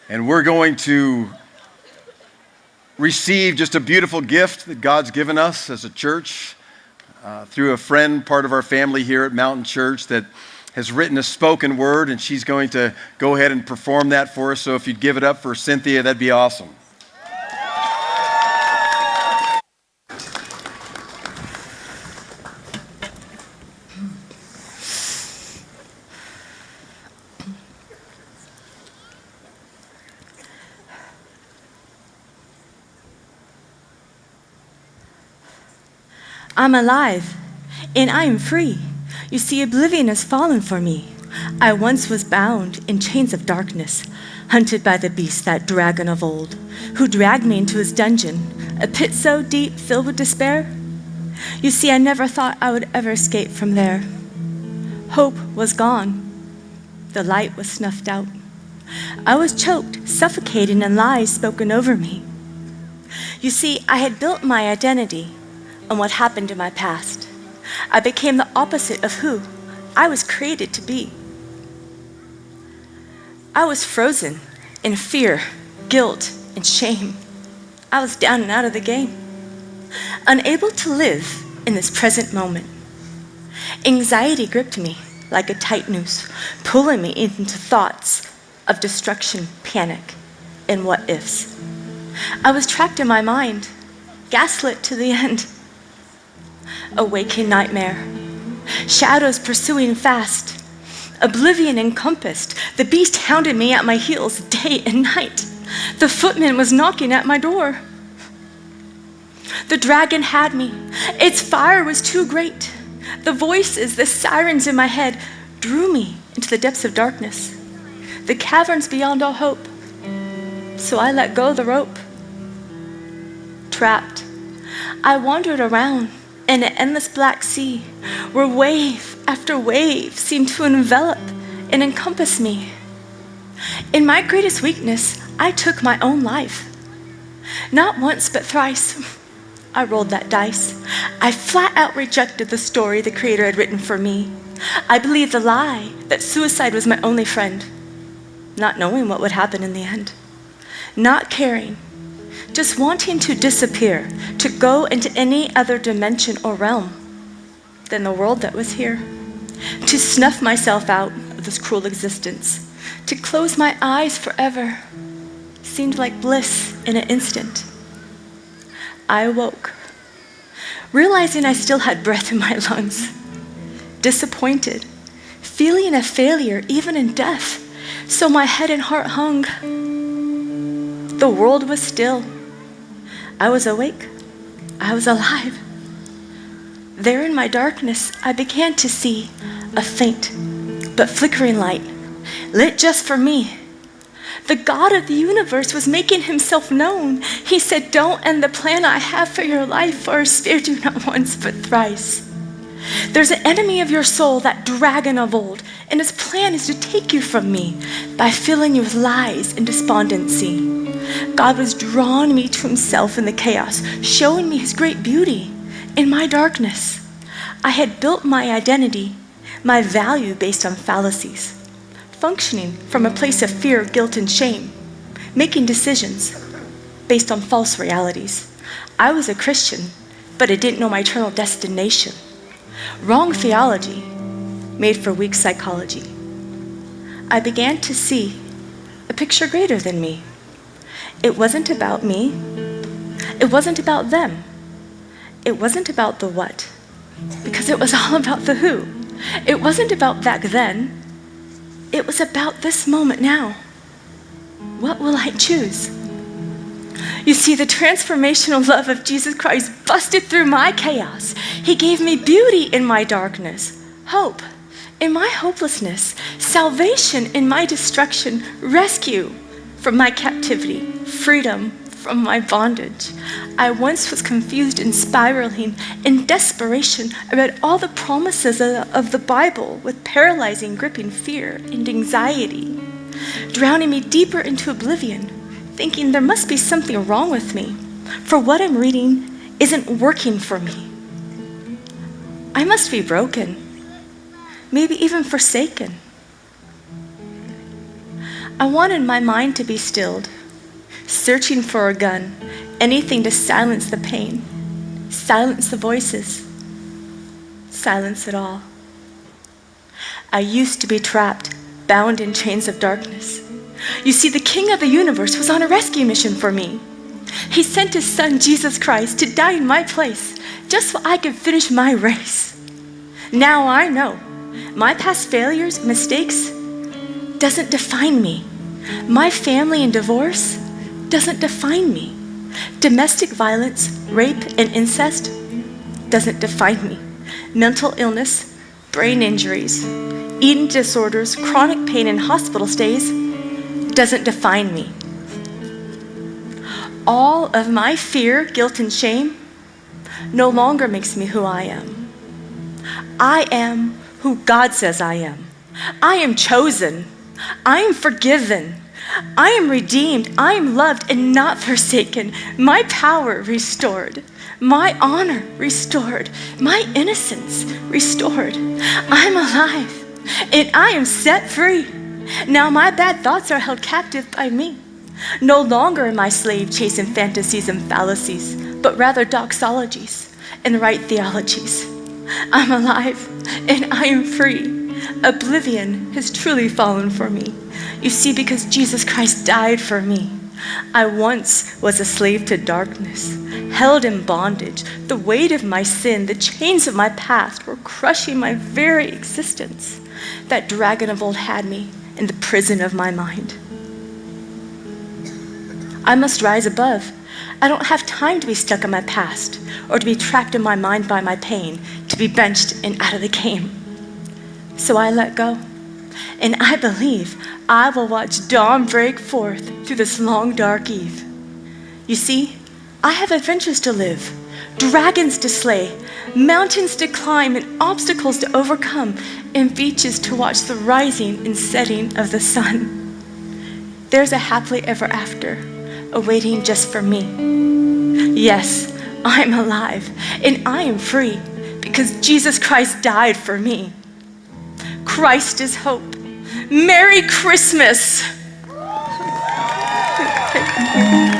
And we're going to receive just a beautiful gift that God's given us as a church through a friend, part of our family here at Mountain Church, that has written a spoken word, and she's going to go ahead and perform that for us. So if you'd give it up for Cynthia, that'd be awesome. I'm alive, and I am free. You see, oblivion has fallen for me. I once was bound in chains of darkness, hunted by the beast, that dragon of old, who dragged me into his dungeon, a pit so deep, filled with despair. You see, I never thought I would ever escape from there. Hope was gone. The light was snuffed out. I was choked, suffocating in lies spoken over me. You see, I had built my identity on what happened in my past. I became the opposite of who I was created to be. I was frozen in fear, guilt, and shame. I was down and out of the game, unable to live in this present moment. Anxiety gripped me like a tight noose, pulling me into thoughts of destruction, panic, and what ifs. I was trapped in my mind, gaslit to the end. A waking nightmare, shadows pursuing fast, oblivion encompassed. The beast hounded me at my heels day and night. The footman was knocking at my door. The dragon had me. Its fire was too great. The voices, the sirens in my head drew me into the depths of darkness, the caverns beyond all hope. So I let go of the rope. Trapped, I wandered around in an endless black sea where wave after wave seemed to envelop and encompass me. In my greatest weakness, I took my own life. Not once, but thrice, I rolled that dice. I flat out rejected the story the Creator had written for me. I believed the lie that suicide was my only friend, not knowing what would happen in the end, not caring, just wanting to disappear, to go into any other dimension or realm than the world that was here, to snuff myself out of this cruel existence, to close my eyes forever. Seemed like bliss in an instant. I awoke, realizing I still had breath in my lungs, disappointed, feeling a failure even in death, so my head and heart hung. The world was still. I was awake. I was alive. There in my darkness, I began to see a faint but flickering light, lit just for me. The God of the universe was making himself known. He said, "Don't end the plan I have for your life, for I spared you not once but thrice." There's an enemy of your soul, that dragon of old, and his plan is to take you from me by filling you with lies and despondency. God was drawing me to himself in the chaos, showing me his great beauty in my darkness. I had built my identity, my value based on fallacies, functioning from a place of fear, guilt, and shame, making decisions based on false realities. I was a Christian, but I didn't know my eternal destination. Wrong theology made for weak psychology. I began to see a picture greater than me. It wasn't about me. It wasn't about them. It wasn't about the what, because it was all about the who. It wasn't about back then. It was about this moment now. What will I choose? You see, the transformational love of Jesus Christ busted through my chaos. He gave me beauty in my darkness, hope in my hopelessness, salvation in my destruction, rescue from my captivity, freedom from my bondage. I once was confused and spiraling in desperation about all the promises of the Bible with paralyzing, gripping fear and anxiety, drowning me deeper into oblivion, thinking there must be something wrong with me, for what I'm reading isn't working for me. I must be broken, maybe even forsaken. I wanted my mind to be stilled, searching for a gun, anything to silence the pain, silence the voices, silence it all. I used to be trapped, bound in chains of darkness. You see, the King of the universe was on a rescue mission for me. He sent his son, Jesus Christ, to die in my place, just so I could finish my race. Now I know my past failures, mistakes, doesn't define me. My family and divorce doesn't define me. Domestic violence, rape, and incest doesn't define me. Mental illness, brain injuries, eating disorders, chronic pain, and hospital stays doesn't define me. All of my fear, guilt, and shame no longer makes me who I am. I am who God says I am. I am chosen. I am forgiven. I am redeemed. I am loved and not forsaken. My power restored. My honor restored. My innocence restored. I'm alive and I am set free. Now my bad thoughts are held captive by me. No longer am I slave chasing fantasies and fallacies, but rather doxologies and right theologies. I'm alive and I am free. Oblivion has truly fallen for me. You see, because Jesus Christ died for me. I once was a slave to darkness, held in bondage. The weight of my sin, the chains of my past were crushing my very existence. That dragon of old had me in the prison of my mind. I must rise above. I don't have time to be stuck in my past or to be trapped in my mind by my pain, to be benched and out of the game. So I let go, and I believe I will watch dawn break forth through this long, dark eve. You see, I have adventures to live, dragons to slay, mountains to climb, and obstacles to overcome, and beaches to watch the rising and setting of the sun. There's a happily ever after awaiting just for me. Yes, I'm alive, and I am free because Jesus Christ died for me. Christ is hope. Merry Christmas. Thank you.